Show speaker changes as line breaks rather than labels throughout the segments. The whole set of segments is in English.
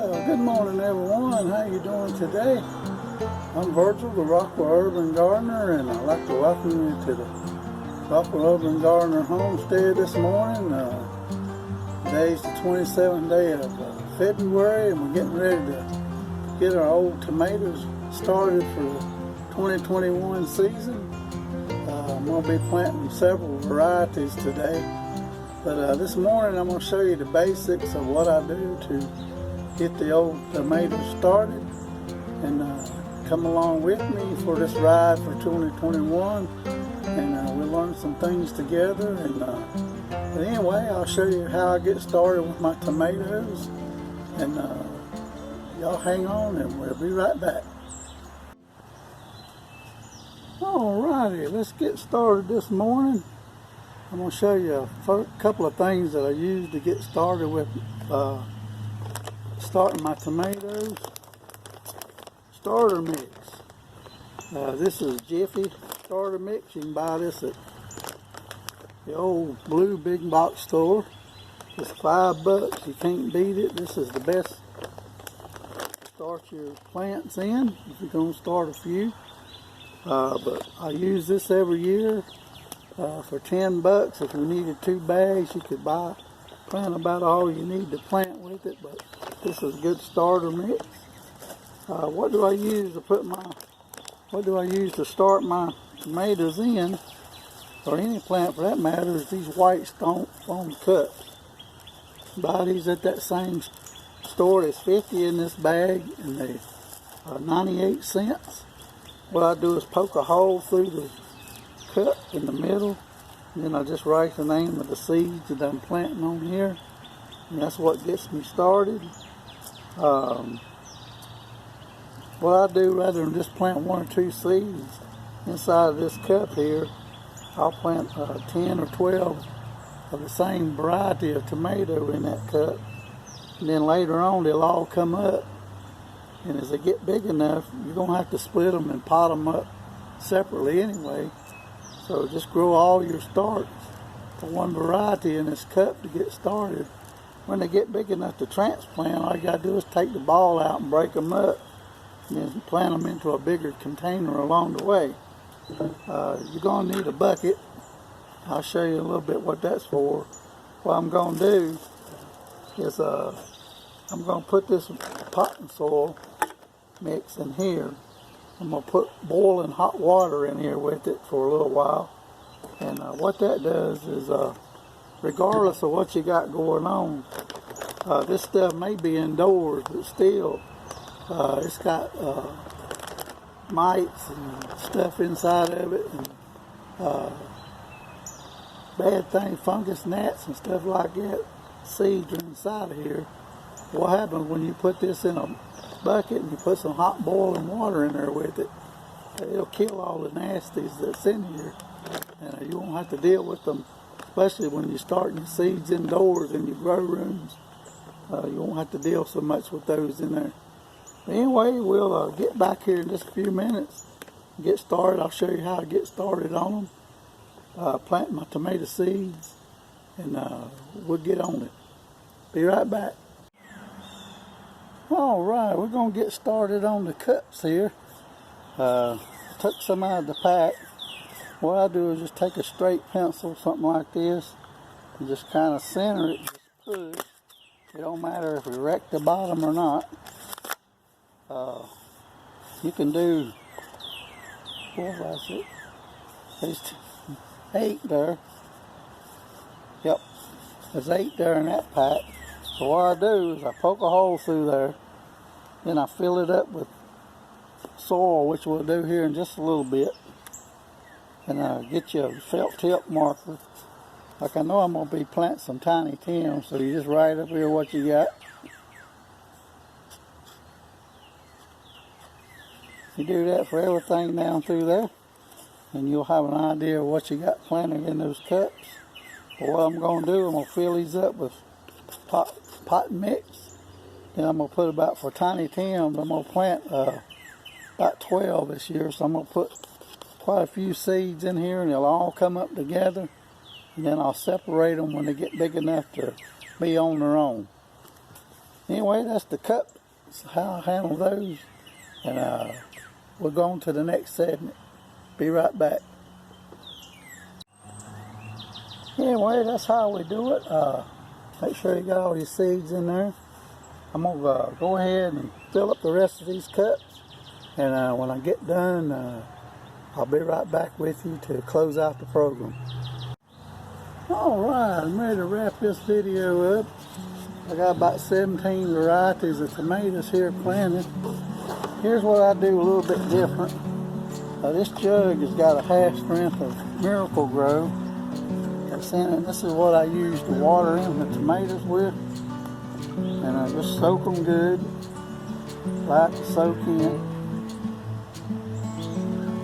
Well, good morning everyone. How you doing today? I'm Virgil, the Rockwell Urban Gardener, and I'd like to welcome you to the Rockwell Urban Gardener homestead this morning. Today's the 27th day of February, and we're getting ready to get our old tomatoes started for the 2021 season. I'm going to be planting several varieties today, but this morning I'm going to show you the basics of what I do to get the old tomatoes started, and come along with me for this ride for 2021, and we'll learn some things together. And but anyway, I'll show you how I get started with my tomatoes, and y'all hang on and we'll be right back. Alrighty, let's get started this morning. I'm going to show you a couple of things that I use to get started with starting my tomatoes. Starter mix. This is Jiffy starter mix. You can buy this at the old blue big box store. It's $5. You can't beat it. This is the best to start your plants in if you're going to start a few. But I use this every year for $10. If you needed 2 bags, you could plant about all you need to plant with it. But this is a good starter mix. What do I use to start my tomatoes in, or any plant for that matter, is these white stone cups. Buy these at that same store. There's 50 in this bag, and they are 98 cents. What I do is poke a hole through the cup in the middle, and then I just write the name of the seeds that I'm planting on here, and that's what gets me started. What I do, rather than just plant 1 or 2 seeds inside of this cup here, I'll plant 10 or 12 of the same variety of tomato in that cup, and then later on they'll all come up, and as they get big enough, you're going to have to split them and pot them up separately anyway. So just grow all your starts for one variety in this cup to get started. When they get big enough to transplant, all you got to do is take the ball out and break them up, and then plant them into a bigger container along the way. You're going to need a bucket. I'll show you a little bit what that's for. What I'm going to do is I'm going to put this potting soil mix in here. I'm going to put boiling hot water in here with it for a little while. And what that does is, regardless of what you got going on, this stuff may be indoors, but still, it's got mites and stuff inside of it, and bad things, fungus, gnats and stuff like that. Seeds are inside of here. What happens when you put this in a bucket and you put some hot boiling water in there with it, it'll kill all the nasties that's in here, and you won't have to deal with them, especially when you're starting your seeds indoors in your grow rooms. You won't have to deal so much with those in there. But anyway, we'll get back here in just a few minutes and get started. I'll show you how to get started on them. Plant my tomato seeds, and we'll get on it. Be right back. Alright, we're going to get started on the cups here. Took some out of the pack. What I do is just take a straight pencil, something like this, and just kind of center it, just push. It don't matter if we wreck the bottom or not. You can do, what was it? There's 8 there. Yep, there's 8 there in that pack. So what I do is I poke a hole through there, then I fill it up with soil, which we'll do here in just a little bit, and get you a felt tip marker. Like, I know I'm going to be planting some Tiny Tims, so you just write up here what you got. You do that for everything down through there, and you'll have an idea of what you got planted in those cups. But what I'm going to do, I'm going to fill these up with pot mix. Then I'm going to put for Tiny Tims, I'm going to plant about 12 this year. So I'm going to put quite a few seeds in here, and they'll all come up together. And then I'll separate them when they get big enough to be on their own. Anyway, that's the cup. That's how I handle those. And we'll go on to the next segment. Be right back. Anyway, that's how we do it. Make sure you got all your seeds in there. I'm going to go ahead and fill up the rest of these cups. And when I get done, I'll be right back with you to close out the program. Alright, I'm ready to wrap this video up. I got about 17 varieties of tomatoes here planted. Here's what I do a little bit different. This jug has got a half strength of Miracle-Gro. And this is what I use to water in the tomatoes with. And I just soak them good. Like to soak in.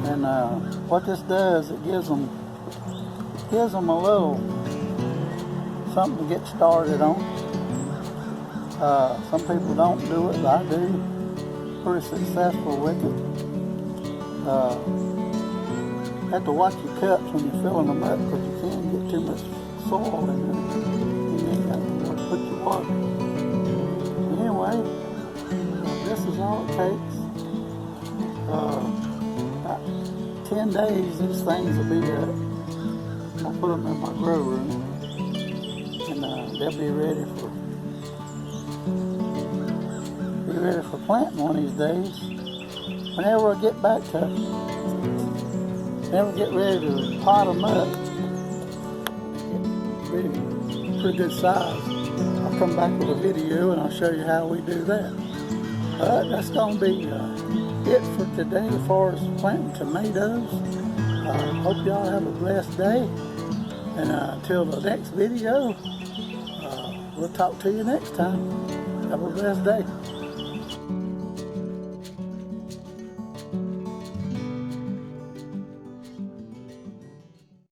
And what this does, it gives them a little something to get started on. Some people don't do it, but I do. Pretty successful with it. Have to watch your cups when you're filling them up because you can get too much soil in there. You ain't got nowhere to put your water. Anyway, this is all it takes. About 10 days, these things will be up. I'll put them in my grow room, and they'll be ready for planting one of these days. Whenever I get back to get ready to pot them up, get pretty good size, I'll come back with a video and I'll show you how we do that. That's going to be it for today as far as planting tomatoes. Hope y'all have a blessed day, and until the next video, we'll talk to you next time. Have a blessed day.